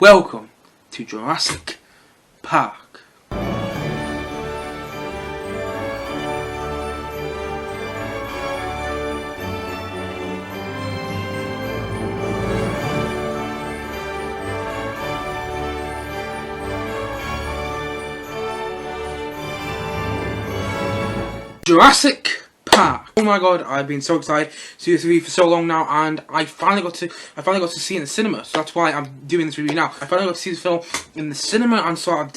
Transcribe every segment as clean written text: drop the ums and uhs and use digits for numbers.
Welcome to Jurassic Park. Jurassic Park. Oh my god, I've been so excited to see this review for so long now, and I finally got to see it in the cinema. So that's why I'm doing this review now. I finally got to see this film in the cinema, and so I'm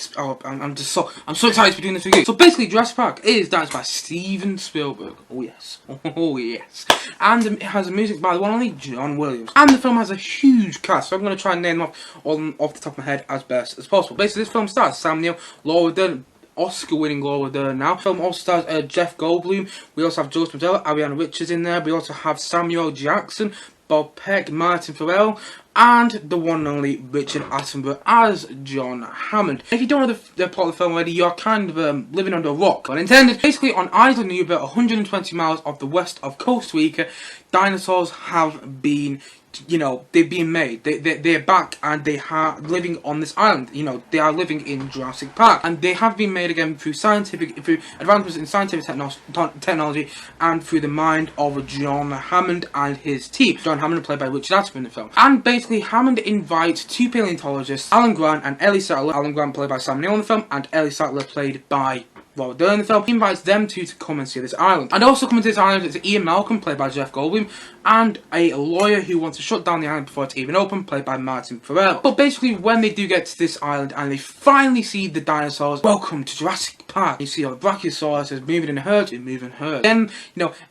so excited to be doing this review. So basically, Jurassic Park is directed by Steven Spielberg. Oh yes, oh yes, and it has music by the one and only John Williams. And the film has a huge cast, so I'm going to try and name them off the top of my head as best as possible. Basically, this film stars Sam Neill, Laura Dern, Oscar-winning Laura Dern now. The film also stars Jeff Goldblum. We also have Mazzello, Ariana Richards in there. We also have Samuel Jackson, Bob Peck, Martin Ferrero, and the one and only Richard Attenborough as John Hammond. If you don't know the plot of the film already, you're kind of living under a rock. Unintended. Basically, on island Nuba, 120 miles off the west of Costa Rica, dinosaurs have been, they've been made. They're back, and they are living on this island. They are living in Jurassic Park, and they have been made again through advancements in scientific technology, and through the mind of John Hammond and his team. John Hammond, played by Richard Attenborough in the film. And basically, Hammond invites two paleontologists, Alan Grant and Ellie Sattler. Alan Grant, played by Sam Neill in the film, and Ellie Sattler, played by Robert Dern in the film. He invites them two to come and see this island. And also coming to this island is Ian Malcolm, played by Jeff Goldblum, and a lawyer who wants to shut down the island before it's even open, played by Martin Ferrero. But basically, when they do get to this island and they finally see the dinosaurs, welcome to Jurassic Park. You see all the Brachiosaurus moving in herds, Then,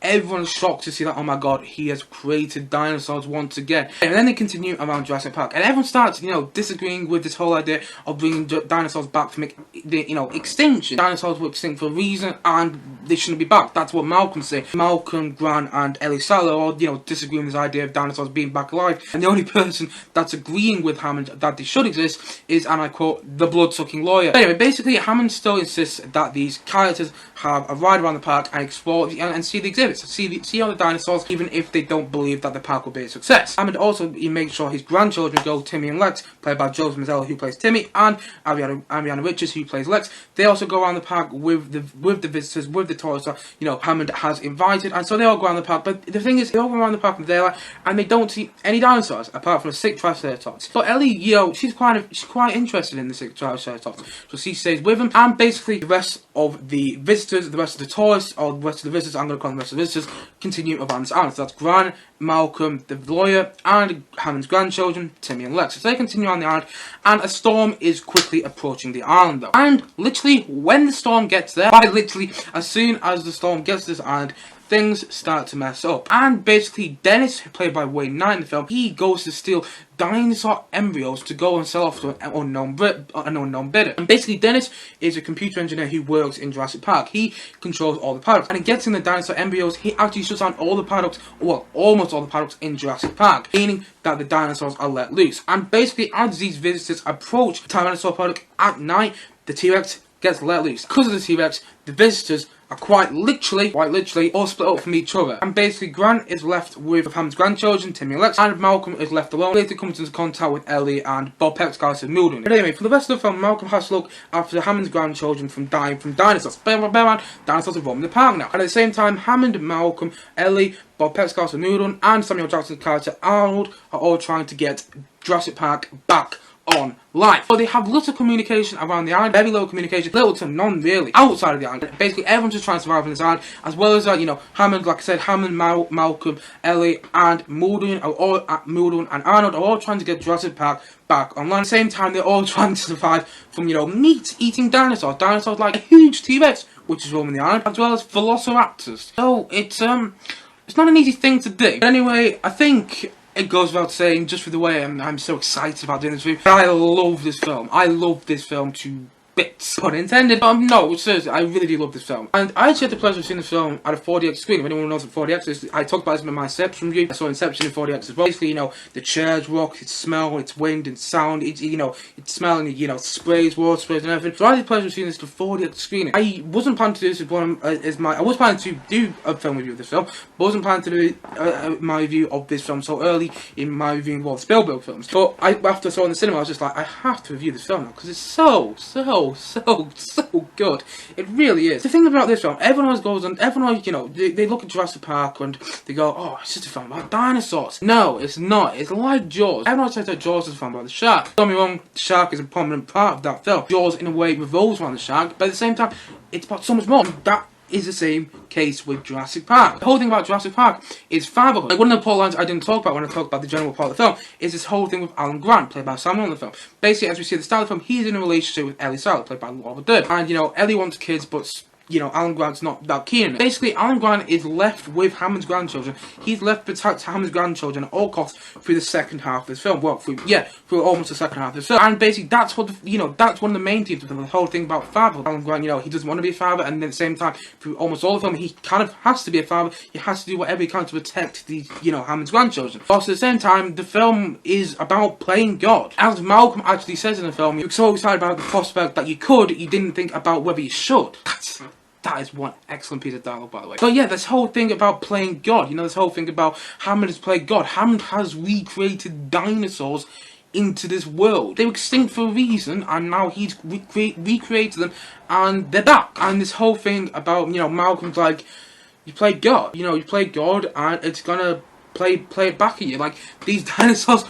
everyone's shocked to see that, oh my god, he has created dinosaurs once again. And then they continue around Jurassic Park, and everyone starts, disagreeing with this whole idea of bringing dinosaurs back from, extinction. Dinosaurs were extinct for a reason, and they shouldn't be back. That's what Malcolm's saying. Malcolm, Grant, and Ellie Sattler all, disagreeing with this idea of dinosaurs being back alive. And the only person that's agreeing with Hammond that they should exist is, and I quote, the blood-sucking lawyer. But anyway, basically, Hammond still insists that these characters have a ride around the park and explore and see the exhibits, see all the dinosaurs, even if they don't believe that the park will be a success. Hammond also, he makes sure his grandchildren go, Timmy and Lex, played by Joseph Mazzello, who plays Timmy, and Ariana Richards, who plays Lex. They also go around the park with the visitors, with the tourists that, Hammond has invited, and so they all go around the park. But the thing is, they all go around the park and they don't see any dinosaurs apart from a sick Triceratops. But Ellie, she's quite interested in the sick Triceratops, so she stays with him. And basically, the rest of the visitors, the rest of the tourists, or the rest of the visitors, I'm going to call them the rest of the visitors, continue around this island. So that's Grant, Malcolm, the lawyer, and Hammond's grandchildren, Timmy and Lex. So they continue on the island, and a storm is quickly approaching the island, though. And literally, when the storm gets there, as soon as the storm gets to this island, things start to mess up. And basically, Dennis, played by Wayne Knight in the film, he goes to steal dinosaur embryos to go and sell off to an unknown bidder. And basically, Dennis is a computer engineer who works in Jurassic Park. He controls all the products, and he gets in the dinosaur embryos. He actually shuts down all the products, well, almost all the products in Jurassic Park, meaning that the dinosaurs are let loose. And basically, as these visitors approach the Tyrannosaur product at night, the T-Rex gets let loose. Because of the T-Rex, the visitors are quite literally all split up from each other. And basically, Grant is left with Hammond's grandchildren, Timmy and Lex, and Malcolm is left alone. Later comes into contact with Ellie and Bob Peck's character Muldoon. But anyway, for the rest of the film, Malcolm has to look after Hammond's grandchildren from dying from dinosaurs. Dinosaurs are roaming the park now. And at the same time, Hammond, Malcolm, Ellie, Bob Peck's character Muldoon, and Samuel Jackson's character Arnold are all trying to get Jurassic Park back on life. But they have little communication around the island, very little communication, little to none really, outside of the island. Basically, everyone's just trying to survive on this island, as well as Hammond, like I said, Hammond, Malcolm, Ellie, and Muldoon and Arnold are all trying to get Jurassic Park back online. At the same time, they're all trying to survive from, meat-eating dinosaurs like a huge T-Rex, which is roaming the island, as well as velociraptors. So, it's not an easy thing to do. But anyway, I think it goes without saying, just for the way I'm so excited about doing this review, I love this film. I love this film to bits. Pun intended. No, seriously, I really do love this film. And I actually had the pleasure of seeing this film at a 4DX screen. If anyone knows what 4DX is, I talked about this in my Inception review. I saw Inception in 4DX as well. Basically, you know, the chairs rock, it's smell, it's wind and sound, it's, you know, it's smelling, you know, sprays, water sprays and everything. So I had the pleasure of seeing this at a 4DX screening. I wasn't planning to do this as one I was planning to do a film review of this film, but wasn't planning to do my review of this film so early in my reviewing of all the Spielberg films. But after I saw it in the cinema, I was just like, I have to review this film now, because it's so good. It really is. The thing about this film, everyone always goes and everyone always, you know, they look at Jurassic Park and they go, oh, it's just a film about dinosaurs. No, it's not. It's like Jaws. Everyone always says that Jaws is a film about the shark. Don't get me wrong, the shark is a prominent part of that film. Jaws, in a way, revolves around the shark, but at the same time, it's about so much more. That is the same case with Jurassic Park. The whole thing about Jurassic Park is fatherhood. Like, one of the plot lines I didn't talk about when I talked about the general plot of the film is this whole thing with Alan Grant, played by Samuel in the film. Basically, as we see at the start of the film, he's in a relationship with Ellie Sattler, played by Dern. And, you know, Ellie wants kids, but, you know, Alan Grant's not that keen on it. Basically, Alan Grant is left with Hammond's grandchildren. He's left to protect Hammond's grandchildren at all costs through the second half of this film. Well, through almost the second half of this film. And basically, that's what, that's one of the main themes of the whole thing about fatherhood. Alan Grant, you know, he doesn't want to be a father, and then at the same time, through almost all the film, he kind of has to be a father. He has to do whatever he can to protect these, Hammond's grandchildren. But also at the same time, the film is about playing God. As Malcolm actually says in the film, you're so excited about the prospect that you didn't think about whether you should. That is one excellent piece of dialogue, by the way. But yeah, this whole thing about playing God, this whole thing about Hammond has played God. Hammond has recreated dinosaurs into this world. They were extinct for a reason, and now he's recreated them, and they're back. And this whole thing about, Malcolm's like, you played God. You played God, and it's gonna play it back at you. Like, these dinosaurs,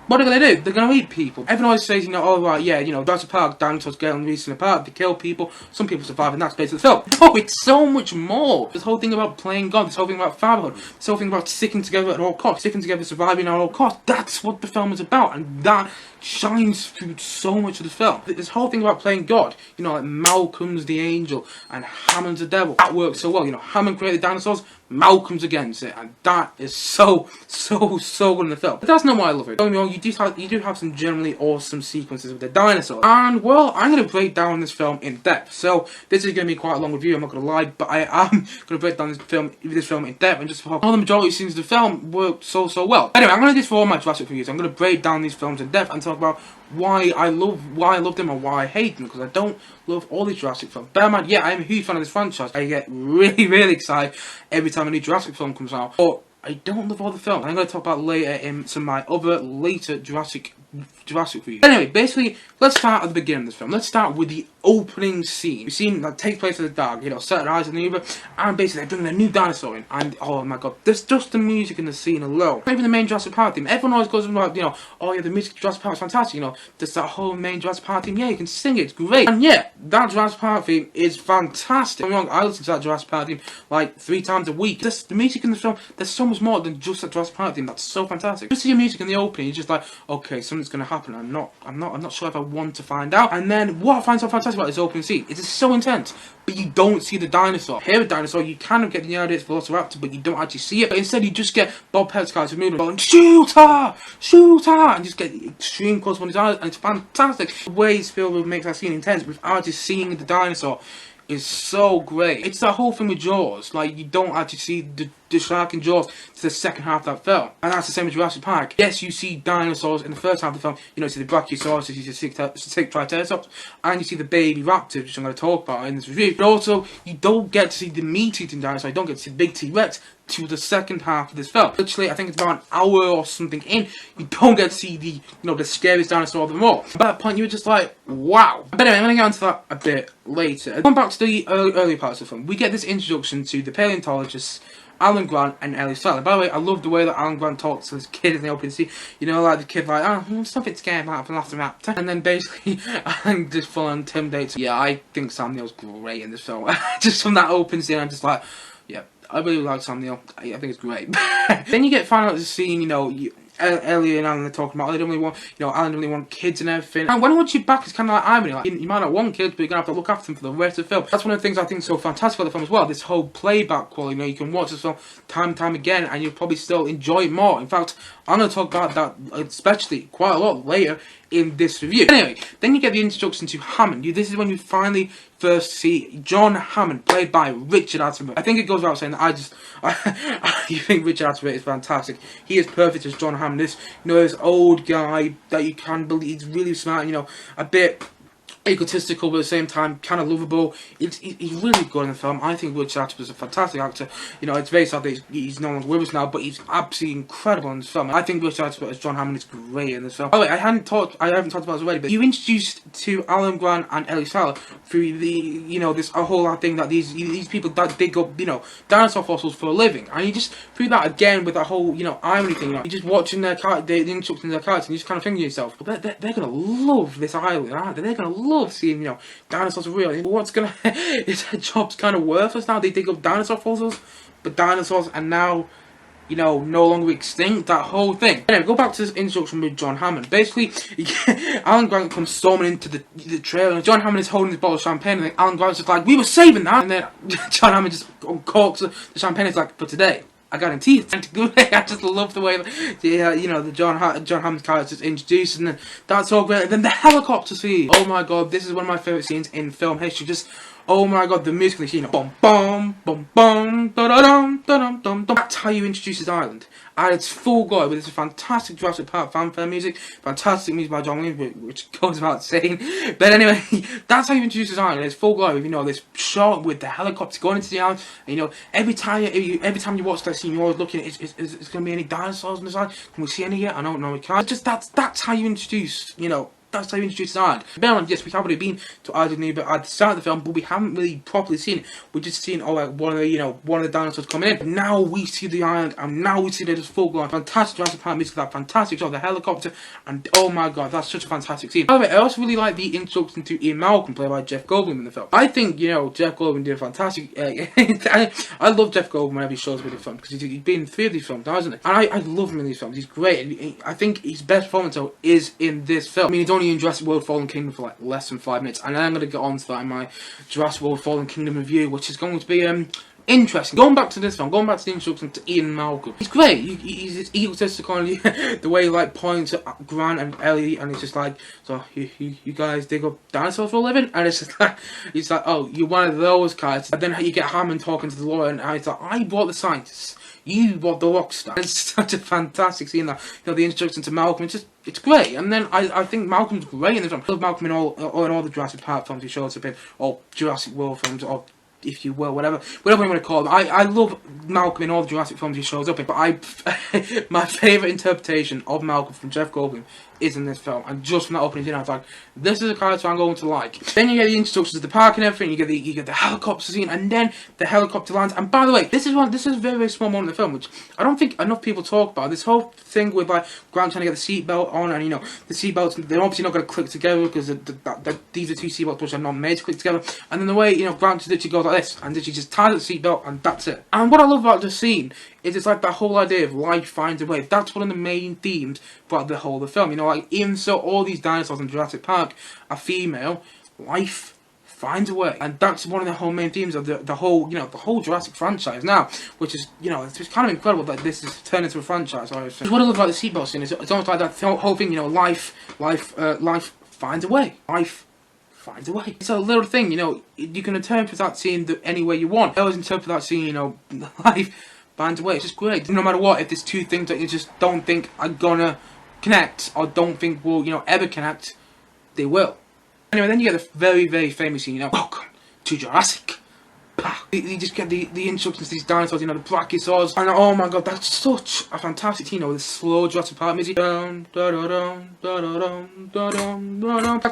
what are they gonna do? They're gonna eat people. Everyone always says, oh right, yeah, Jurassic Park, dinosaurs get released apart, they kill people, some people survive, and that's basically the film. No, it's so much more. This whole thing about playing God, this whole thing about fatherhood, this whole thing about sticking together at all costs, sticking together, surviving at all costs, that's what the film is about, and that shines through so much of the film. This whole thing about playing God, like Malcolm's the angel, and Hammond's the devil, that works so well. Hammond created dinosaurs, Malcolm's against it, and that is so good in the film. But that's not why I love it. Don't get me wrong, you do have some generally awesome sequences with the dinosaurs. And, well, I'm going to break down this film in depth. So, this is going to be quite a long review, I'm not going to lie, but I am going to break down this film in depth, and just for all the majority of scenes of the film work so well. Anyway, I'm going to do this for all my Jurassic reviews. I'm going to break down these films in depth and talk about why I love them and why I hate them, because I don't love all these Jurassic films. Bear in mind, yeah, I am a huge fan of this franchise. I get really excited every time a new Jurassic film comes out, but I don't love all the films. I'm going to talk about later in some of my other later Jurassic reviews. Anyway, basically, let's start at the beginning of this film. Let's start with the opening scene. We see that takes place in the dark, certain eyes in the river, and basically they're bringing a new dinosaur in, and oh my god, there's just the music in the scene alone. Not even the main Jurassic Park theme. Everyone always goes like, oh yeah, the music of Jurassic Park is fantastic, there's that whole main Jurassic Park theme, yeah, you can sing it, it's great. And yeah, that Jurassic Park theme is fantastic. Don't get me wrong, I listen to that Jurassic Park theme like 3 times a week. The music in the film, there's so much more than just that Jurassic Park theme, that's so fantastic. Just see your music in the opening, you're just like, okay, something's gonna happen, I'm not sure if I want to find out. And then what I find so fantastic about this opening scene is it's so intense, but you don't see the dinosaur. Hear a dinosaur, you kind of get the idea it's Velociraptor, but you don't actually see it. But instead you just get Bob Peck's character Muldoon going, shoot her, and just get extreme close on his eyes, and it's fantastic. The way Spielberg makes that scene intense without just seeing the dinosaur is so great. It's that whole thing with Jaws, like you don't actually see the shark in Jaws to the second half of that film. And that's the same with Jurassic Park. Yes, you see dinosaurs in the first half of the film, you see the Brachiosaurus, you see the six Triceratops, and you see the baby raptors, which I'm going to talk about in this review. But also, you don't get to see the meat-eating dinosaur, you don't get to see the big T-Rex to the second half of this film. Literally, I think it's about an hour or something in, you don't get to see the, the scariest dinosaur of them all. At that point, you're just like, wow. But anyway, I'm going to get into that a bit later. Going back to the early parts of the film, we get this introduction to the paleontologists, Alan Grant and Ellie Sattler. By the way, I love the way that Alan Grant talks to this kid in the opening scene. Like the kid like, oh, something scared about Velociraptor. And then basically, Alan just full on intimidates. Yeah, I think Sam Neill's great in this film. Just from that open scene, I'm just like, yeah, I really like Sam Neill. I think it's great. Then you find out the scene, Ellie and Alan are talking about, they don't really want, Alan doesn't really want kids and everything. And when I watch it back, it's kind of like irony. Like, you might not want kids, but you're going to have to look after them for the rest of the film. That's one of the things I think is so fantastic about the film as well. This whole playback quality, you can watch this film time and time again, and you'll probably still enjoy it more. In fact, I'm going to talk about that, especially quite a lot later in this review. Anyway, then you get the introduction to Hammond. This is when you finally first see John Hammond, played by Richard Attenborough. I think it goes without saying that you think Richard Attenborough is fantastic. He is perfect as John Hammond. This, this old guy that you can believe, he's really smart, a bit egotistical, but at the same time kind of lovable. He's really good in the film. I think Richard Attenborough is a fantastic actor. It's very sad that he's no longer with us now, but he's absolutely incredible in this film. I think Richard Attenborough as John Hammond is great in this film. By the way, I haven't talked about this already, but you introduced to Alan Grant and Ellie Sattler through the this whole thing that these people that dig up dinosaur fossils for a living, and you just through that again with that whole irony thing. You're just watching the instructions of their characters, and you just kind of think to yourself, well, they're gonna love this island, aren't they? They're gonna love seeing dinosaurs are real. What's gonna is their job's kind of worthless now? They dig up dinosaur fossils, but dinosaurs are now no longer extinct. That whole thing. Anyway, go back to this introduction with John Hammond. Basically, Alan Grant comes storming into the trailer, and John Hammond is holding his bottle of champagne, and then Alan Grant's just like, "We were saving that," and then John Hammond just uncorks the champagne. It's like, "For today, I guarantee it's good." I just love the way the John Hammond's character is introduced, and that's all great. And then the helicopter scene. Oh my god, this is one of my favourite scenes in film history. Just, oh my god, the music scene. Bum bum bum bum da da dum da dum dum dum. That's how you introduce this island at its full glory with this fantastic Jurassic Park fanfare music, fantastic music by John Williams, which goes without saying. But anyway, that's how you introduce this island at its full glory. This shot with the helicopter going into the island. And, every time you watch that scene, you're always looking at is going to be any dinosaurs on this island? Can we see any yet? I don't know. We can't. Just that's how you introduce. That's how you introduce the island. Bear in mind, yes, we've already been to Island Neighbour at the start of the film, but we haven't really properly seen it. We've just seen, one of the dinosaurs coming in. Now we see the island, and now we see that it's full glory. Fantastic Jurassic Park music, that fantastic shot, the helicopter, and oh my god, that's such a fantastic scene. By the way, I also really like the introduction to Ian Malcolm, played by Jeff Goldblum in the film. I think, Jeff Goldblum did a fantastic. I love Jeff Goldblum whenever he shows up in the film, because he's been in 3 of these films, hasn't he? And I love him in these films. He's great. I think his best performance though is in this film. I mean, he's only in Jurassic World Fallen Kingdom for less than 5 minutes, and then I'm going to get on to that in my Jurassic World Fallen Kingdom review, which is going to be interesting. Going back to this film, going back to the introduction to Ian Malcolm, he's great. He's egotistical, the way he points at Grant and Ellie, and it's just like, so you guys dig up dinosaurs for a living, and it's just like, he's like, oh, you're one of those guys. And then you get Hammond talking to the lawyer, and he's like, I brought the scientists. You brought the rock star. It's such a fantastic scene that the introduction to Malcolm. It's great. And then I think Malcolm's great in this film. I love Malcolm in all the Jurassic Park films he shows up in, or Jurassic World films, or if you will, whatever you want to call them. I love Malcolm in all the Jurassic films he shows up in. But my favourite interpretation of Malcolm from Jeff Goldblum is in this film, and just from that opening scene, I was like, this is a character I'm going to like. Then you get the introductions to the park and everything. You get the helicopter scene, and then the helicopter lands. And by the way, this is a very, very small moment in the film, which I don't think enough people talk about. This whole thing with Grant trying to get the seatbelt on, and the seatbelts, they're obviously not going to click together because these are 2 seatbelts which are not made to click together. And then the way Grant literally goes like this, and literally just ties the seatbelt, and that's it. And what I love about this scene is it's like that whole idea of life finds a way. That's one of the main themes throughout the whole of the film. Even so, all these dinosaurs in Jurassic Park are female. Life finds a way, and that's one of the whole main themes of the whole Jurassic franchise now, which is it's kind of incredible that this is turned into a franchise. What I love about the seatbelt scene is it's almost like that whole thing. Life finds a way. Life finds a way. It's a little thing. You can interpret that scene any way you want. I always interpret that scene. Life finds a way. It's just great. No matter what, if there's 2 things that you just don't think are gonna connect, or don't think will ever connect, they will. Anyway, then you get the very, very famous scene, welcome to Jurassic Park. You just get the introductions to these dinosaurs, the brachiosaurs, and oh my god, that's such a fantastic scene, with the slow Jurassic Park music. That's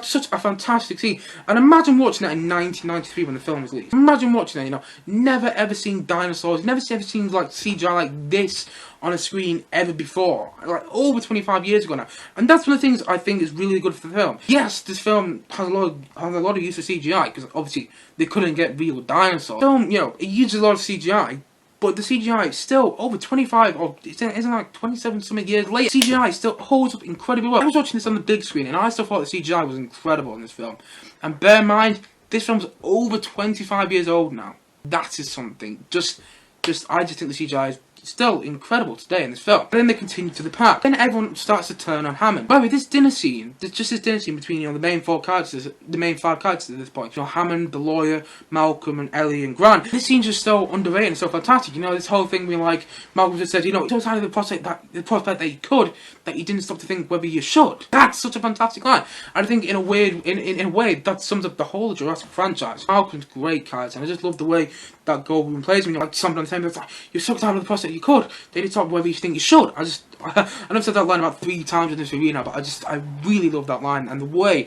such a fantastic scene, and imagine watching that in 1993 when the film was released. Imagine watching that, never ever seen dinosaurs, never ever seen CGI like this on a screen ever before, over 25 years ago now. And that's one of the things I think is really good for the film. Yes, this film has a lot of use of CGI, because obviously they couldn't get real dinosaurs. The film, it uses a lot of CGI, but the CGI is still over 25, or isn't like 27 something years later. CGI still holds up incredibly well. I was watching this on the big screen, and I still thought the CGI was incredible in this film. And bear in mind, this film's over 25 years old now. That is something. I just think the CGI is still incredible today in this film. And then they continue to the park. Then everyone starts to turn on Hammond. By the way, this dinner scene, there's just this dinner scene between, the main five characters at this point. Hammond, the lawyer, Malcolm, and Ellie and Grant. This scene's just so underrated and so fantastic. This whole thing being like, Malcolm just said, it's so tired of the prospect that he could, that he didn't stop to think whether you should. That's such a fantastic line. And I think in a way that sums up the whole Jurassic franchise. Malcolm's great character, and I just love the way that Goldblum plays me. Like something on the same, it's like, you're so tired of the prospect you could. They didn't stop whether you think you should. I've said that line about 3 times in this review now, but I really love that line, and the way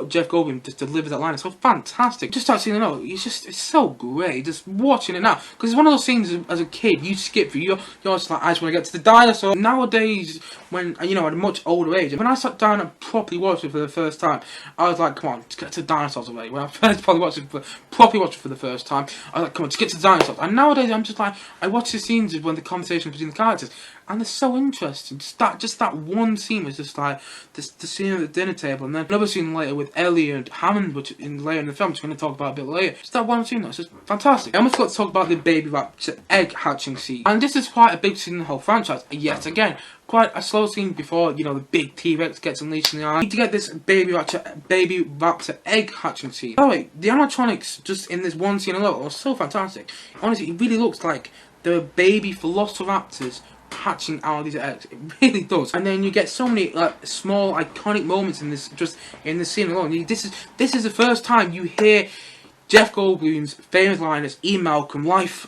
Jeff Goldblum just delivers that line is so fantastic. Just start seeing it out. It's so great. Just watching it now, because it's one of those scenes as a kid you skip through. You're just like, I just want to get to the dinosaur. Nowadays, when at a much older age, when I sat down and properly watched it for the first time, I was like, come on, let's get to the dinosaurs already. When I first properly watched it for the first time, I was like, come on, let's get to the dinosaurs. And nowadays, I'm just like, I watch the scenes when the conversation between the characters, and they're so interesting. Just that one scene was just like the scene at the dinner table, and then another scene later with Ellie and Hammond, which later in the film, which we're going to talk about a bit later. Just that one scene that's just fantastic. I almost got to talk about the baby raptor egg hatching scene, and this is quite a big scene in the whole franchise. Yet again, quite a slow scene before the big T-Rex gets unleashed in the eye. To get this baby raptor egg hatching scene. By the way, the animatronics just in this one scene alone are so fantastic. Honestly, it really looks like there are baby velociraptors hatching out of these eggs. It really does. And then you get so many small iconic moments in this scene alone. This is the first time you hear Jeff Goldblum's famous line as E. Malcolm, life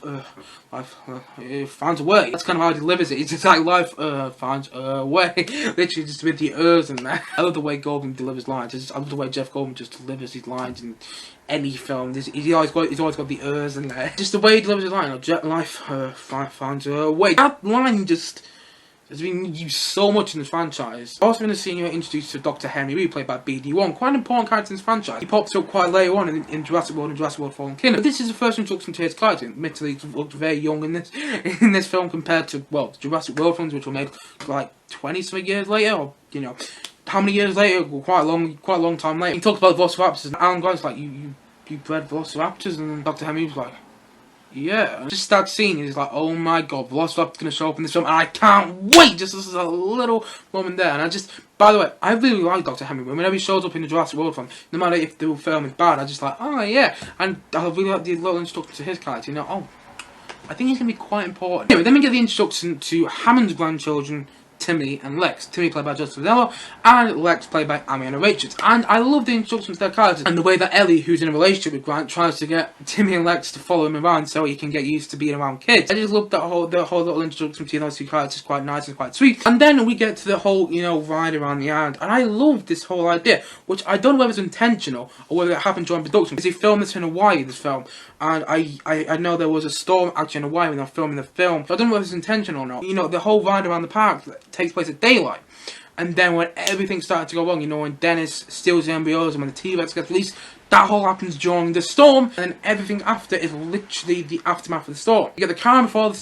finds a way. That's kind of how he delivers it. It's just like life finds a way. Literally just with the ers in there. I love the way Goldblum delivers lines. I love the way Jeff Goldblum just delivers his lines in any film. He's always got the ers in there. Just the way he delivers his line. Life finds a way. That line just has been used so much in this franchise. Also in the scene, you're introduced to Dr. Henry Reed, played by BD Wong, quite an important character in this franchise. He pops up quite later on in Jurassic World and Jurassic World Fallen Kingdom. But this is the first introduction to his character. Admittedly, he looked very young in this film compared to, well, Jurassic World films, which were made like 20-something years later, or, how many years later? Well, quite a long time later. He talks about velociraptors, and Alan Grant's like, you bred velociraptors? And then Dr. Henry was like, yeah. Just that scene is like, oh my god, Velociraptor's gonna show up in this film, and I can't wait! Just this is a little moment there, and by the way, I really like Dr. Hammond. Whenever he shows up in the Jurassic World film, no matter if the film is bad, I just like, oh yeah, and I really like the little introduction to his character, I think he's gonna be quite important. Anyway, then we get the introduction to Hammond's grandchildren, Timmy and Lex. Timmy played by Mazzello, and Lex played by Ariana Richards. And I love the introduction to their characters, and the way that Ellie, who's in a relationship with Grant, tries to get Timmy and Lex to follow him around so he can get used to being around kids. I just love the whole little introduction between those two characters, quite nice and quite sweet. And then we get to the whole, ride around the island, and I love this whole idea, which I don't know whether it's intentional or whether it happened during production, because they filmed this in Hawaii, this film, and I know there was a storm actually in Hawaii when they were filming the film, so I don't know whether it's intentional or not. The whole ride around the park takes place at daylight. And then when everything started to go wrong, when Dennis steals the embryos and when the T-Rex gets released, that all happens during the storm, and then everything after is literally the aftermath of the storm. You get the calm before the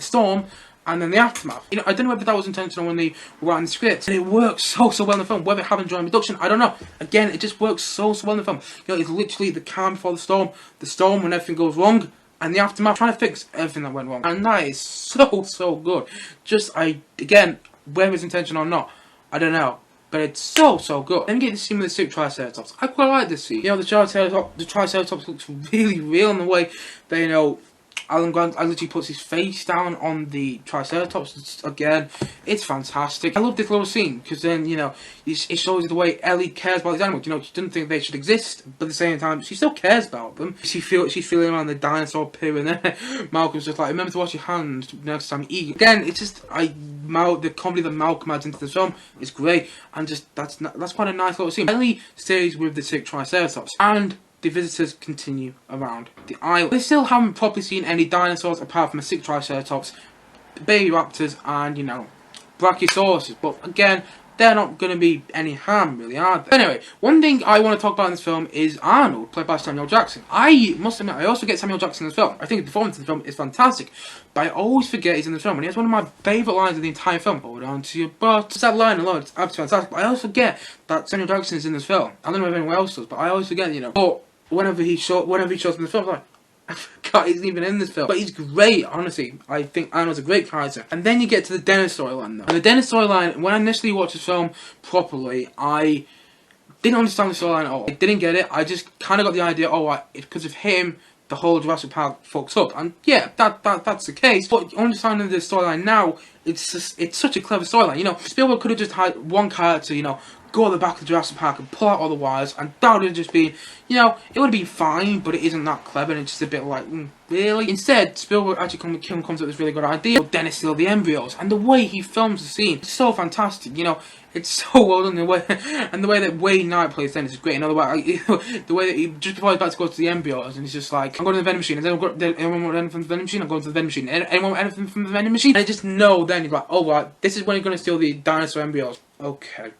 storm, and then the aftermath. I don't know whether that was intentional when they were writing the script, and it works so well in the film. Whether it happened during production, I don't know. Again, it just works so well in the film. It's literally the calm before the storm when everything goes wrong, and the aftermath, trying to fix everything that went wrong. And that is so good. Again, whether it's intentional or not, I don't know. But it's so good. Then we get the scene with the 6 Triceratops. I quite like this scene. The Triceratops looks really real in the way that, Alan Grant literally puts his face down on the Triceratops. Again, it's fantastic. I love this little scene, because then, it shows you the way Ellie cares about these animals. She doesn't think they should exist, but at the same time, she still cares about them. She's feeling around the dinosaur poo, and then Malcolm's just like, remember to wash your hands next time you eat. Again, it's just, the comedy that Malcolm adds into this film is great, and that's quite a nice little scene. Ellie stays with the 6 Triceratops, and the visitors continue around the island. They still haven't properly seen any dinosaurs apart from the 6 Triceratops, baby raptors, and, Brachiosaurus. But again, they're not going to be any harm, really, are they? Anyway, one thing I want to talk about in this film is Arnold, played by Samuel Jackson. I must admit, I also get Samuel Jackson in this film. I think the performance in the film is fantastic, but I always forget he's in this film, and he has one of my favourite lines of the entire film. Hold on to your butt. Just that line alone, it's absolutely fantastic. But I always forget that Samuel Jackson is in this film. I don't know if anyone else does, but I always forget, But whenever he shows in the film, I'm like, I Scott isn't even in this film. But he's great, honestly. I think Arnold's a great character. And then you get to the Dennis storyline though. And the Dennis storyline, when I initially watched this film properly, I didn't understand the storyline at all. I didn't get it. I just kind of got the idea, oh, right, it's because of him the whole Jurassic Park fucks up. And yeah, that's the case. But understanding the storyline now, it's such a clever storyline. You know, Spielberg could have just had one character, you know, go at the back of Jurassic Park and pull out all the wires, and that would have just been, you know, it would have been fine, but it isn't that clever, and it's just a bit like, really? Instead, Spielberg actually comes up with this really good idea. Dennis steal the embryos, and the way he films the scene is so fantastic, you know, it's so well done, the way that Wayne Knight plays Dennis is great. In other words, the way that he, just before he's about to go to the embryos, and he's just like, I'm going to the vending machine, and then anyone want anything from the vending machine? I'm going to the vending machine. Anyone want anything from the vending machine? And I just know then, he's like, oh, right, this is when he's going to steal the dinosaur embryos. Okay.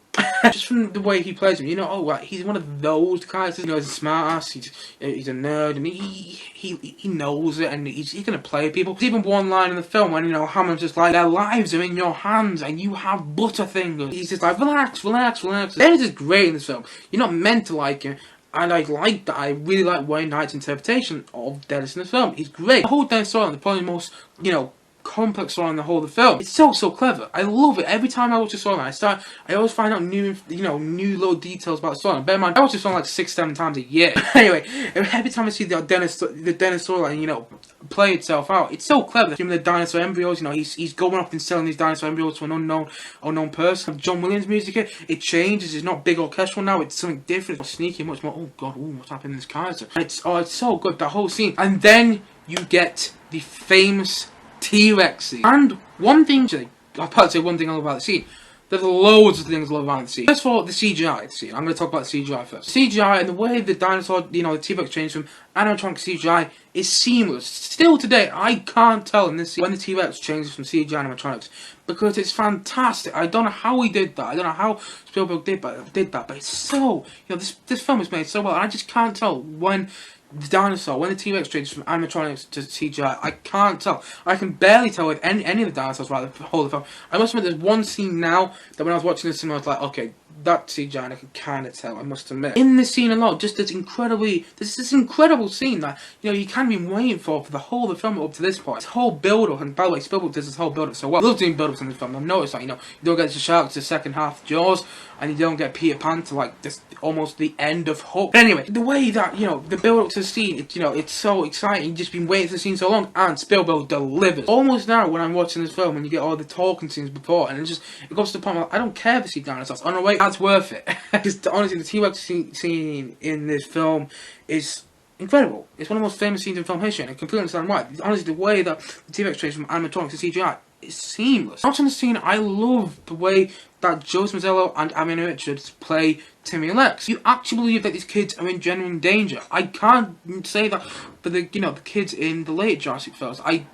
Just from the way he plays him, you know, oh, right, he's one of those characters, you know, he's a smart ass, he's a nerd, and he knows it, and he's gonna play people. There's even one line in the film when, you know, Hammond's just like, their lives are in your hands, and you have butterfingers. He's just like, relax. Dennis is great in this film. You're not meant to like him. And I like that. I really like Wayne Knight's interpretation of Dennis in the film. He's great. The whole Dennis storyline, probably the most, you know, complex storyline in the whole of the film. It's so clever. I love it. Every time I watch the storyline, I always find out new little details about the storyline. Bear in mind, I watch this storyline like 6-7 times a year. Anyway, every time I see the Dennis storyline, you know, play itself out, it's so clever. The dinosaur embryos, you know, he's going up and selling these dinosaur embryos to an unknown person. John Williams music here, it changes. It's not big orchestral now. It's something different. It's sneaky, much more. Oh god, what's happening to this character? And it's so good. That whole scene, and then you get the famous T-Rex scene. And one thing, actually, I'll probably say one thing I love about the scene. There's loads of things I love about the scene. First of all, the CGI scene. I'm going to talk about the CGI first. CGI and the way the dinosaur, you know, the T-Rex changed from animatronic CGI is seamless. Still today, I can't tell in this scene when the T-Rex changes from CGI animatronics, because it's fantastic. I don't know how he did that. I don't know how Spielberg did that, but it's so, you know, this film is made so well, and I just can't tell when the dinosaur, when the T-Rex changes from animatronics to CGI, I can't tell. I can barely tell with any of the dinosaurs throughout the whole of the film. I must admit, there's one scene now that when I was watching this, I was like, okay, that's CGI, and I can kind of tell, I must admit. In this scene alone, just this incredible scene that, you know, you kind of been waiting for the whole of the film up to this point. This whole build-up, and by the way, Spielberg does this whole build-up so well. I love doing build-ups in this film. I've noticed that, you know, you don't get the shark to the second half of Jaws, and you don't get Peter Pan to, like, this, almost the end of Hook. But anyway, the way that, you know, the build-up to the scene, you know, it's so exciting. You've just been waiting for the scene so long, and Spielberg delivers. Almost now, when I'm watching this film, and you get all the talking scenes before, and it goes to the point where I don't care if see dinosaurs. Oh no, wait, that's worth it. Because honestly, the T-Rex scene in this film is incredible. It's one of the most famous scenes in film history, and I completely understand why. Honestly, the way that the T-Rex changes from animatronics to CGI is seamless. Watching the scene, I love the way that Joseph Mazzello and Ariana Richards play Timmy and Lex. You actually believe that these kids are in genuine danger. I can't say that for the kids in the late Jurassic films. I'm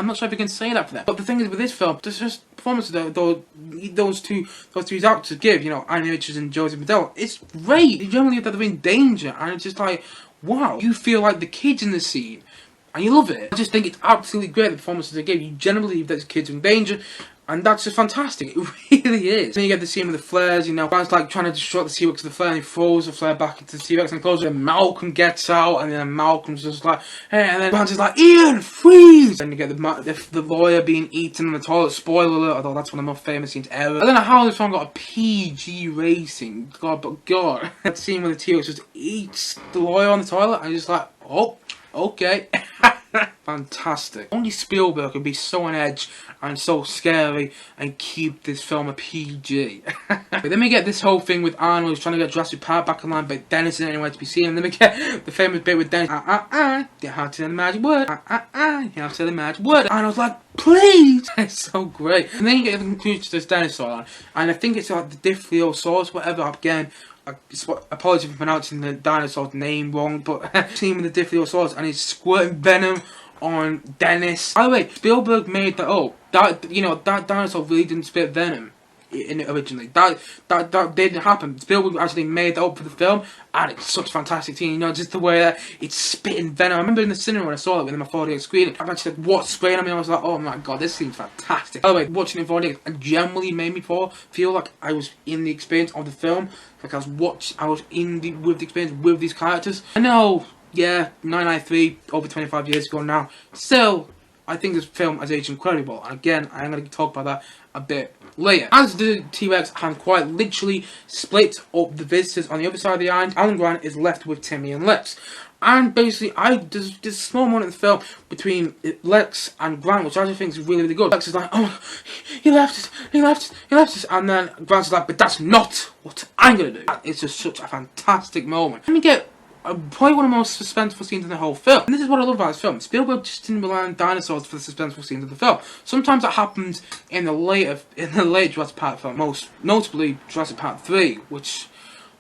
not sure if I can say that for them. But the thing is, with this film, there's just performances that those two actors give, you know, Ariana Richards and Joseph Mazzello. It's great. You generally believe that they're in danger, and it's just like, wow, you feel like the kids in the scene, and you love it. I just think it's absolutely great, the performances they give. You generally believe that the kids are in danger, and that's just fantastic. It really is. Then you get the scene with the flares, you know, Van's like trying to destroy the T-Rex with the flare, and he throws the flare back into the T-Rex and closes it, and Malcolm gets out, and then Malcolm's just like, hey, and then Van's just like, Ian, freeze! Then you get the lawyer being eaten in the toilet, spoiler alert, although that's one of the most famous scenes ever. I don't know how this one got a PG rating, God, but God. That scene where the T-Rex just eats the lawyer on the toilet, and you're just like, oh, okay. Fantastic. Only Spielberg could be so on edge and so scary and keep this film a PG. But then we get this whole thing with Arnold who's trying to get Jurassic Park back online, but Dennis isn't anywhere to be seen. And then we get the famous bit with Dennis. You have to say the magic word. You have to say the magic word. Arnold's like, please. It's so great. And then you get the conclusion to this Dennis storyline, and I think it's like the Diphliosaurus, whatever. Again, apologies for pronouncing the dinosaur's name wrong, but scene with the Diphliosaurus, and he's squirting venom on Dennis. By the way, Spielberg made that up. That dinosaur really didn't spit venom in it originally. That didn't happen. Spielberg actually made that up for the film, and it's such a fantastic scene. You know, just the way that it's spitting venom. I remember in the cinema when I saw it within my 4DX screen, I actually said, what's spraying on me? I was like, oh my god, this scene's fantastic. By the way, watching it in 4DX, it generally made me feel like I was in the experience of the film, like I was with the experience with these characters. I know yeah, 1993, over 25 years ago now. Still, I think this film has aged incredible. And again, I'm going to talk about that a bit later. As the T-Rex have quite literally split up the visitors on the other side of the island, Alan Grant is left with Timmy and Lex. And basically, there's a small moment in the film between Lex and Grant, which I just think is really, really good. Lex is like, oh, he left us. And then Grant is like, but that's not what I'm going to do. It's just such a fantastic moment. Let me get probably one of the most suspenseful scenes in the whole film. And this is what I love about this film. Spielberg just didn't rely on dinosaurs for the suspenseful scenes of the film. Sometimes that happens in the later Jurassic Park film, most notably Jurassic Park 3, which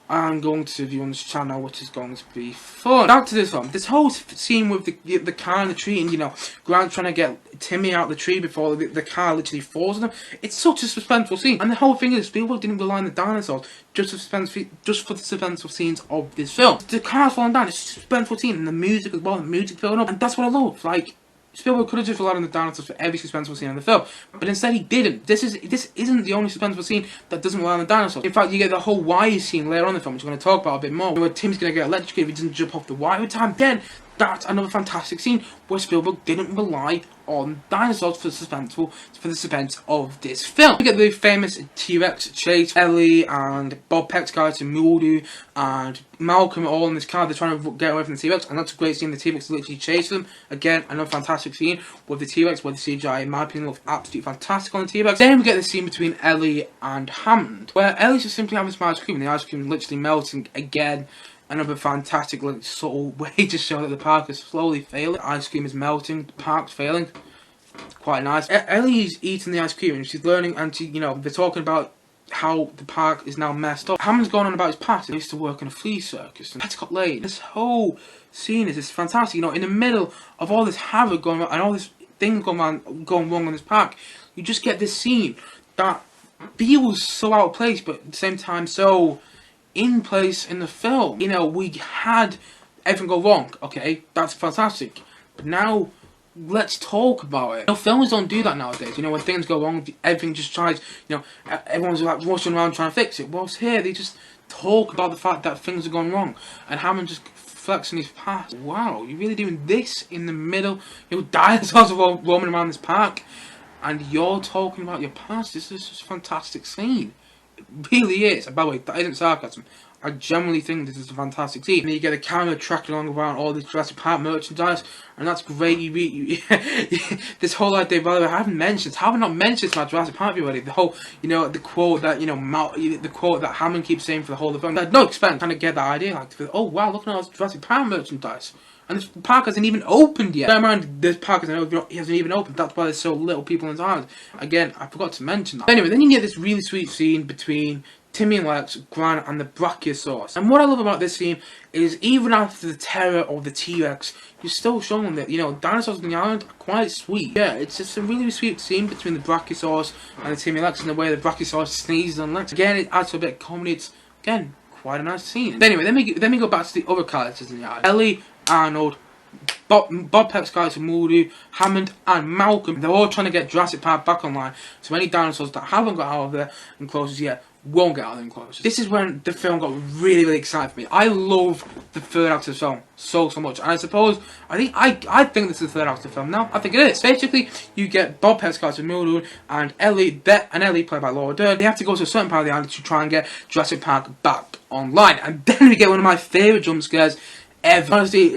I'm going to review on this channel, which is going to be fun. Back to this one. This whole scene with the car and the tree, and, you know, Grant trying to get Timmy out of the tree before the car literally falls on him. It's such a suspenseful scene. And the whole thing is, Spielberg didn't rely on the dinosaurs just for the suspenseful scenes of this film. The car's falling down, it's a suspenseful scene, and the music as well, the music building up, and that's what I love. Like, Spielberg could have just relied on the dinosaurs for every suspenseful scene in the film, but instead he didn't. This isn't the only suspenseful scene that doesn't rely on the dinosaurs. In fact, you get the whole wire scene later on in the film, which we're going to talk about a bit more, where Tim's going to get electrocuted if he doesn't jump off the wire every time. Then, that's another fantastic scene where Spielberg didn't rely on dinosaurs for the suspense of this film. We get the famous T-Rex chase. Ellie and Bob Peck's character Muldoon and Malcolm are all in this car. They're trying to get away from the T-Rex, and that's a great scene. The T-Rex literally chase them. Again, another fantastic scene with the T-Rex, where the CGI, in my opinion, looks absolutely fantastic on the T-Rex. Then we get the scene between Ellie and Hammond, where Ellie's just simply having some ice cream, and the ice cream is literally melting again. Another fantastic, like, subtle way to show that the park is slowly failing. The ice cream is melting, the park's failing. Quite nice. Ellie's eating the ice cream and she's learning, and you know, they're talking about how the park is now messed up. Hammond's going on about his past. He used to work in a flea circus and Petticoat Lane. This whole scene is just fantastic. You know, in the middle of all this havoc going on and all this things going wrong in this park, you just get this scene that feels so out of place, but at the same time so in place in the film. You know, we had everything go wrong. Okay, that's fantastic. But now, let's talk about it. You know, films don't do that nowadays. You know, when things go wrong, everything just tries, you know, everyone's like rushing around trying to fix it. Whilst here, they just talk about the fact that things are going wrong. And Hammond just flexing his past. Wow, you're really doing this in the middle? You know, dinosaurs are roaming around this park, and you're talking about your past. This is just a fantastic scene. It really is. And by the way, that isn't sarcasm. I generally think this is a fantastic scene. And then you get the camera tracking along around all this Jurassic Park merchandise, and that's great. This whole idea, by the way, I haven't not mentioned my Jurassic Park view already. The whole, you know, the quote that, you know, the quote that Hammond keeps saying for the whole of the film. I had no expense trying to get that idea. Like, oh wow, look at all this Jurassic Park merchandise. And this park hasn't even opened yet. Bear in mind, this park hasn't even opened. That's why there's so little people in the island. Again, I forgot to mention that. Anyway, then you get this really sweet scene between Timmy and Lex, Grant, and the Brachiosaurus. And what I love about this scene is, even after the terror of the T-Rex, you're still showing that, you know, dinosaurs on the island are quite sweet. Yeah, it's just a really sweet scene between the Brachiosaurus and the Timmy and Lex, and the way the Brachiosaurus sneezes on Lex. Again, it adds to a bit of comedy. It's, again, quite a nice scene. But anyway, then we go back to the other characters in the island. Ellie, Arnold, Bob Peck's character Muldoon, Hammond, and Malcolm. They're all trying to get Jurassic Park back online, so any dinosaurs that haven't got out of their enclosures yet won't get out of their enclosures. This is when the film got really, really excited for me. I love the third act of the film so much, and I think this is the third act of the film now. I think it is. Basically, you get Bob Peck's character Muldoon and Ellie, played by Laura Dern. They have to go to a certain part of the island to try and get Jurassic Park back online, and then we get one of my favourite jump scares ever. Honestly,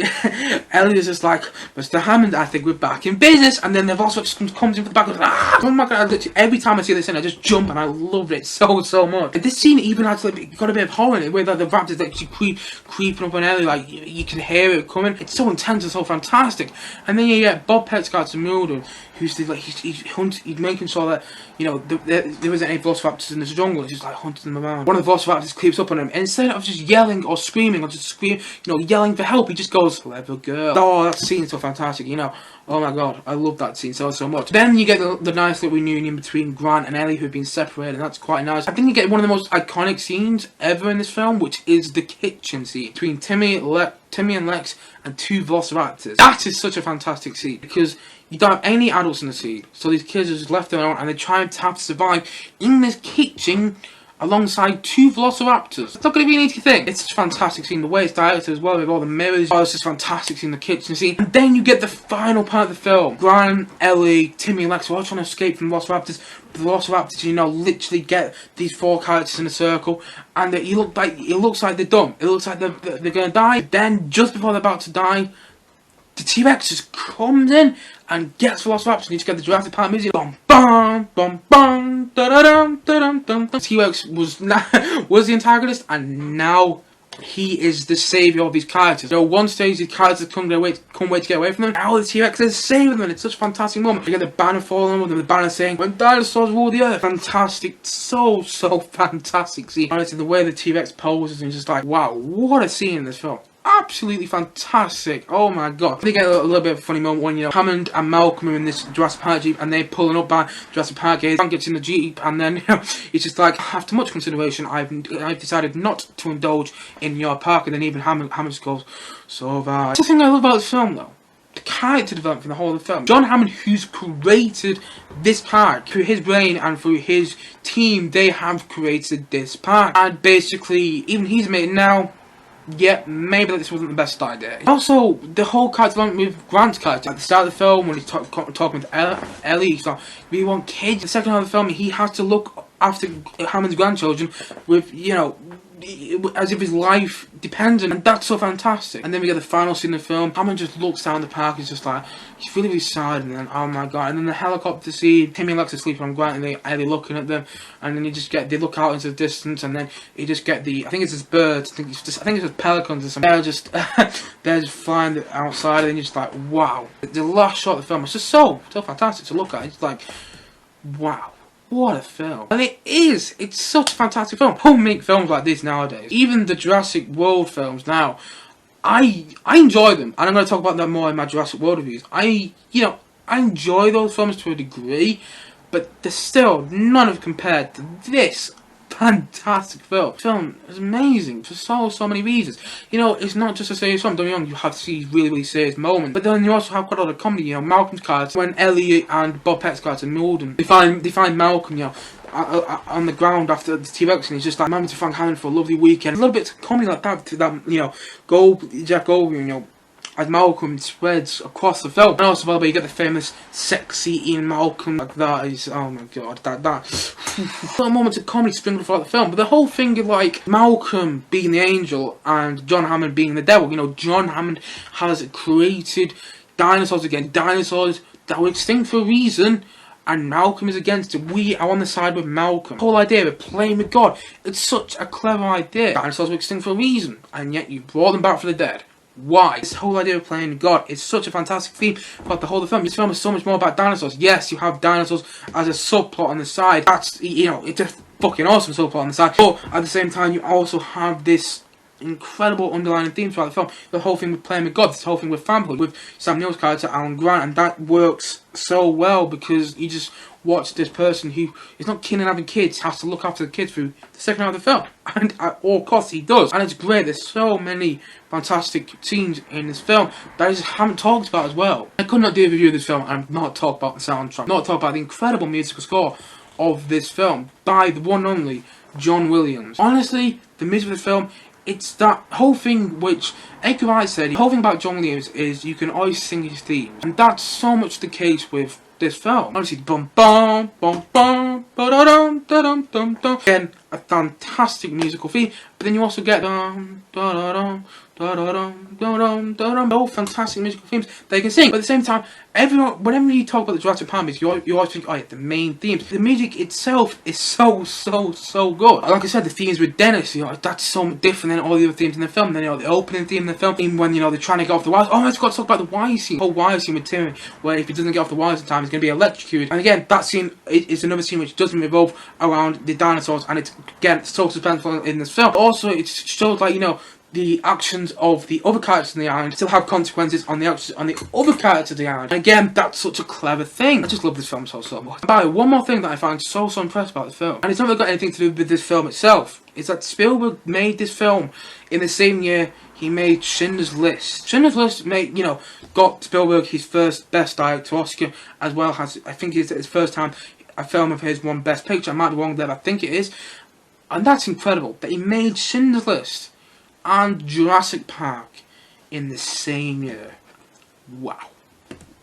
Ellie is just like, Mr. Hammond, I think we're back in business. And then the Velociraptor just comes in from the back and oh my god, every time I see this scene I just jump, and I love it so much. And this scene even has like, got a bit of horror in it, where the raptors actually creeping up on Ellie, like you can hear it coming. It's so intense and so fantastic. And then you get Bob Peck's character Muldoon, who's like he's making sure that, you know, there isn't any Velociraptors in this jungle. He's just like hunting them around. One of the Velociraptors creeps up on him, and instead of just yelling or screaming or just scream, you know, yelling for help, he just goes, "Clever girl." Oh, that scene's so fantastic, you know. Oh my god, I love that scene so much. Then you get the nice little reunion between Grant and Ellie, who've been separated, and that's quite nice. I think you get one of the most iconic scenes ever in this film, which is the kitchen scene between Timmy and Lex and two Velociraptors. That is such a fantastic scene, because you don't have any adults in the scene, so these kids are just left alone, and they try to have to survive in this kitchen alongside 2 velociraptors. It's not going to be an easy thing. It's just a fantastic scene. The way it's directed as well, with all the mirrors. Oh, it's just fantastic scene, the kitchen scene. And then you get the final part of the film. Grant, Ellie, Timmy, and Lex are all trying to escape from the velociraptors. The velociraptors, you know, literally get these 4 characters in a circle, and it looks like they're done. It looks like they're going to die. Then, just before they're about to die, the T-Rex just comes in and gets Velociraptor. You just get the Jurassic Park music. Bum bum bum bum da da dum da dum dum. T-Rex was the antagonist, and now he is the savior of these characters. So one stage these characters couldn't wait to get away from them. Now the T-Rex is saving them. It's such a fantastic moment. You get the banner falling with them, the banner saying, "When dinosaurs rule the earth." Fantastic, so fantastic scene. Honestly, the way the T-Rex poses and just like, wow, what a scene in this film. Absolutely fantastic. Oh my god. They get a little bit of a funny moment when, you know, Hammond and Malcolm are in this Jurassic Park Jeep and they're pulling up by Jurassic Park gate. Frank gets in the Jeep and then, you know, it's just like, after much consideration, I've decided not to indulge in your park. And then even Hammond just goes, so have I. That's the thing I love about this film though. The character development for the whole of the film. John Hammond, who's created this park, through his brain and through his team, they have created this park. And basically, even he's made it now. Yeah, maybe this wasn't the best idea. Also, the whole character development with Grant's character. At the start of the film, when he's talking with Ellie, he's like, we want kids. The second half of the film, he has to look after Hammond's grandchildren with, you know, as if his life depends on it, and that's so fantastic. And then we get the final scene of the film. Hammond just looks down the park, he's just like, he's really sad, and then, oh my god, and then the helicopter scene, Timmy and Lex are sleeping on Grant, and they're looking at them, and then they look out into the distance, and then you just get I think it's this birds, I think it's just pelicans or something, they're just flying outside, and then you're just like, wow. The last shot of the film is just so fantastic to look at. It's like, wow. What a film. And it's such a fantastic film. Who make films like this nowadays? Even the Jurassic World films now, I enjoy them. And I'm going to talk about that more in my Jurassic World reviews. I enjoy those films to a degree, but they're still none of compared to this fantastic film. The film is amazing for so many reasons. You know, it's not just a serious film. Don't get me wrong, you have to see really serious moments, but then you also have quite a lot of comedy. You know, Malcolm's character, when Ellie and Bob Peck's character, Muldoon, they find Malcolm, you know, on the ground after the T-Rex, and he's just like, remember to thank Hammond for a lovely weekend. A little bit of comedy like that, you know, Jack Goldblum, you know, as Malcolm spreads across the film. And also, by the way, you get the famous sexy Ian Malcolm. Like, that is, oh my god, that little moments of comedy sprinkled throughout the film. But the whole thing of, like, Malcolm being the angel and John Hammond being the devil. You know, John Hammond has created dinosaurs again. Dinosaurs that were extinct for a reason, and Malcolm is against it. We are on the side with Malcolm. The whole idea of playing with God, it's such a clever idea. Dinosaurs were extinct for a reason, and yet you brought them back from the dead. Why? This whole idea of playing God is such a fantastic theme throughout the whole of the film. This film is so much more about dinosaurs. Yes, you have dinosaurs as a subplot on the side. That's, you know, it's a fucking awesome subplot on the side. But at the same time, you also have this incredible underlying theme throughout the film. The whole thing with playing with God, this whole thing with family, with Sam Neill's character, Alan Grant, and that works so well because you just watch this person who is not keen on having kids, has to look after the kids through the second half of the film. And at all costs he does. And it's great. There's so many fantastic scenes in this film that I just haven't talked about as well. I could not do a review of this film and not talk about the soundtrack, not talk about the incredible musical score of this film by the one and only John Williams. Honestly, the music of the film, it's that whole thing which Edgar Wright said, the whole thing about John Williams is you can always sing his themes. And that's so much the case with this film. Honestly, bum bum bum bum ba da dum da dum dum dum. Again, a fantastic musical theme, but then you also get dum da da dum da da dum da dum da dum. All fantastic musical themes they can sing. But at the same time, whenever you talk about the Jurassic Park music, you always think, oh yeah, the main themes. The music itself is so good. Like I said, the themes with Dennis, you know, that's so different than all the other themes in the film. Then, you know, the opening theme in the film, even when, you know, they're trying to get off the wires. Oh, I forgot to talk about the wire scene. The whole wire scene with Timmy, where if he doesn't get off the wires in time, he's going to be electrocuted. And again, that scene is another scene which doesn't revolve around the dinosaurs, and it's, again, so suspenseful in this film. Also, it shows, like, you know, the actions of the other characters on the island still have consequences on the actions on the other characters of the island. And again, that's such a clever thing. I just love this film so much. And by the way, one more thing that I find so impressed about the film, and it's not really got anything to do with this film itself, is that Spielberg made this film in the same year he made Schindler's List. Schindler's List made, you know, got Spielberg his first Best Director Oscar, as well as, I think it's his first time a film of his won Best Picture. I might be wrong there, but I think it is. And that's incredible, that he made Schindler's List and Jurassic Park in the same year. Wow.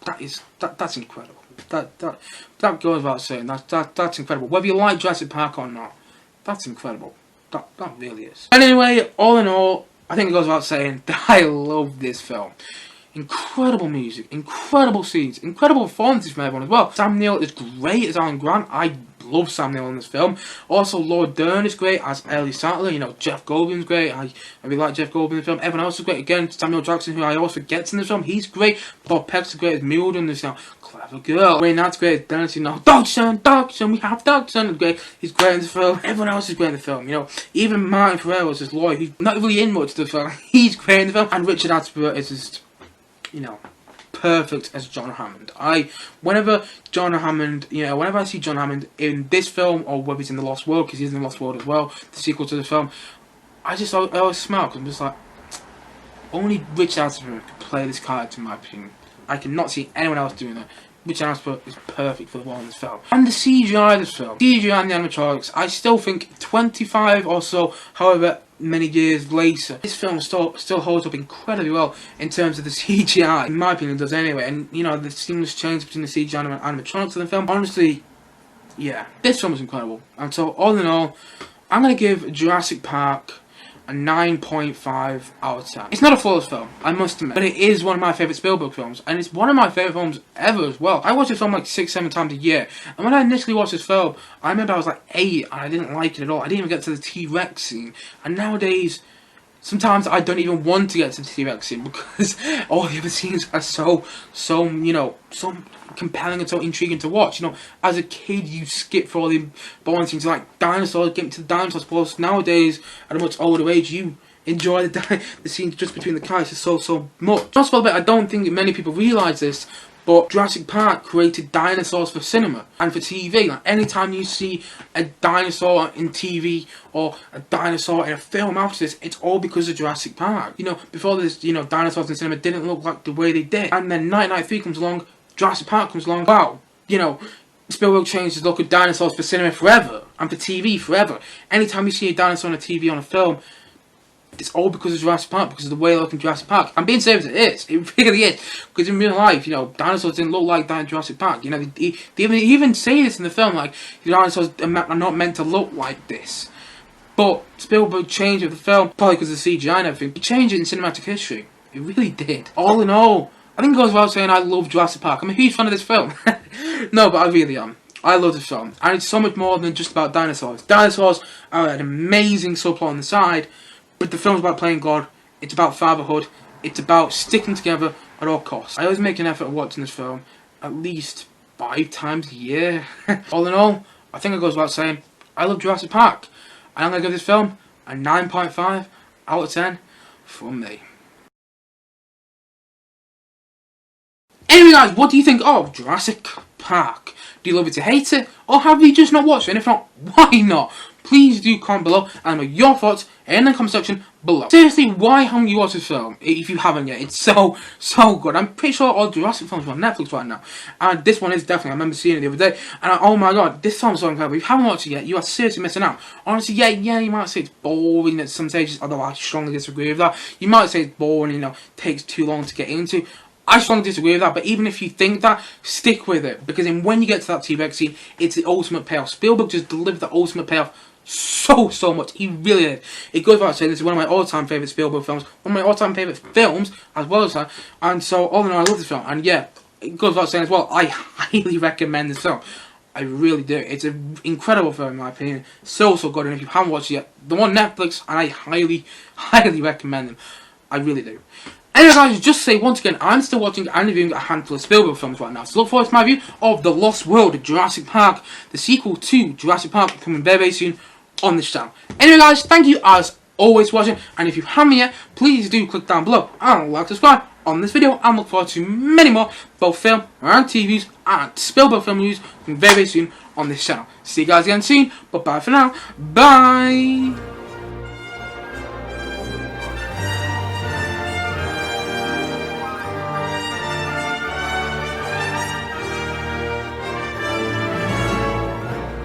That's incredible. That goes without saying. That's incredible. Whether you like Jurassic Park or not, that's incredible. That really is. And anyway, all in all, I think it goes without saying that I love this film. Incredible music, incredible scenes, incredible performances from everyone as well. Sam Neill is great as Alan Grant. I love Sam Neill in this film. Also, Lord Dern is great as Ellie Sattler. You know, Jeff Goldblum's great. I really like Jeff Goldblum in the film. Everyone else is great. Again, Samuel Jackson, who I always forget in this film, he's great. Bob Peck's great as Muldoon. There's, you know, clever girl. Wayne Knight's great as Dern. You know, Dogson, we have Dogson. Great. He's great in the film. Everyone else is great in the film. You know, even Martin Ferrero is Lloyd, who's not really in much of the film. He's great in the film. And Richard Attenborough is just, you know, perfect as John Hammond. Whenever I see John Hammond in this film, or whether he's in The Lost World, because he's in The Lost World as well, the sequel to the film, I always smile, because I'm just like, only Richard Attenborough could play this character in my opinion. I cannot see anyone else doing that. Richard Attenborough is perfect for the role in this film. And the CGI of this film, CGI and the animatronics, I still think 25 or so, however many years later, this film still holds up incredibly well in terms of the CGI. In my opinion, it does anyway. And you know, the seamless change between the CGI and animatronics of the film. Honestly, yeah, this film is incredible. And so, all in all, I'm gonna give Jurassic Park a 9.5 out of 10. It's not a flawless film, I must admit, but it is one of my favourite Spielberg films, and it's one of my favourite films ever as well. I watch this film like 6-7 times a year, and when I initially watched this film, I remember I was like 8, and I didn't like it at all. I didn't even get to the T-Rex scene, and nowadays, sometimes I don't even want to get to the T-Rex scene, because all the other scenes are so you know, so compelling and so intriguing to watch. You know, as a kid, you skip for all the boring scenes like dinosaurs, getting to the dinosaurs. Plus, nowadays, at a much older age, you enjoy the scenes just between the characters so much. Just for a bit, I don't think many people realise this, but Jurassic Park created dinosaurs for cinema and for TV. Like, anytime you see a dinosaur in TV or a dinosaur in a film after this, it's all because of Jurassic Park. You know, before this, you know, dinosaurs in cinema didn't look like the way they did. And then 1993 comes along, Jurassic Park comes along. Wow, you know, Spielberg changed his look at dinosaurs for cinema forever and for TV forever. Anytime you see a dinosaur on a TV on a film, it's all because of Jurassic Park, because of the way they look in Jurassic Park. I'm being serious, it is. It really is. Because in real life, you know, dinosaurs didn't look like that in Jurassic Park. You know, they even say this in the film, like, the dinosaurs are not meant to look like this. But Spielberg changed it with the film, probably because of the CGI and everything. He changed it in cinematic history. It really did. All in all, I think it goes without saying I love Jurassic Park. I'm a huge fan of this film. No, but I really am. I love this film. And it's so much more than just about dinosaurs. Dinosaurs are an amazing subplot on the side, but the film's about playing God. It's about fatherhood. It's about sticking together at all costs. I always make an effort of watching this film at least 5 times a year. All in all, I think it goes without saying I love Jurassic Park. And I'm going to give this film a 9.5 out of 10 from me. Anyway guys, what do you think of Jurassic Park? Do you love it to hate it? Or have you just not watched it? And if not, why not? Please do comment below and leave your thoughts in the comment section below. Seriously, why haven't you watched this film? If you haven't yet, it's so good. I'm pretty sure all Jurassic films are on Netflix right now. And this one is definitely, I remember seeing it the other day. And oh my god, this film's so incredible. If you haven't watched it yet, you are seriously missing out. Honestly, yeah, you might say it's boring at some stages, although I strongly disagree with that. You might say it's boring, you know, takes too long to get into. I strongly disagree with that, but even if you think that, stick with it. Because when you get to that T-Rex scene, it's the ultimate payoff. Spielberg just delivered the ultimate payoff so much. He really did. It goes without saying, this is one of my all-time favourite Spielberg films. One of my all-time favourite films, as well as that. And so, all in all, I love this film. And yeah, it goes without saying as well, I highly recommend this film. I really do. It's an incredible film in my opinion. So good. And if you haven't watched it yet, the one on Netflix, and I highly recommend them. I really do. Anyway guys, just to say once again, I'm still watching and reviewing a handful of Spielberg films right now. So look forward to my review of The Lost World of Jurassic Park, the sequel to Jurassic Park, coming very soon on this channel. Anyway guys, thank you as always for watching, and if you haven't yet, please do click down below and like, subscribe on this video, and look forward to many more both film and TV reviews and Spielberg film reviews coming very soon on this channel. See you guys again soon, but bye for now. Bye!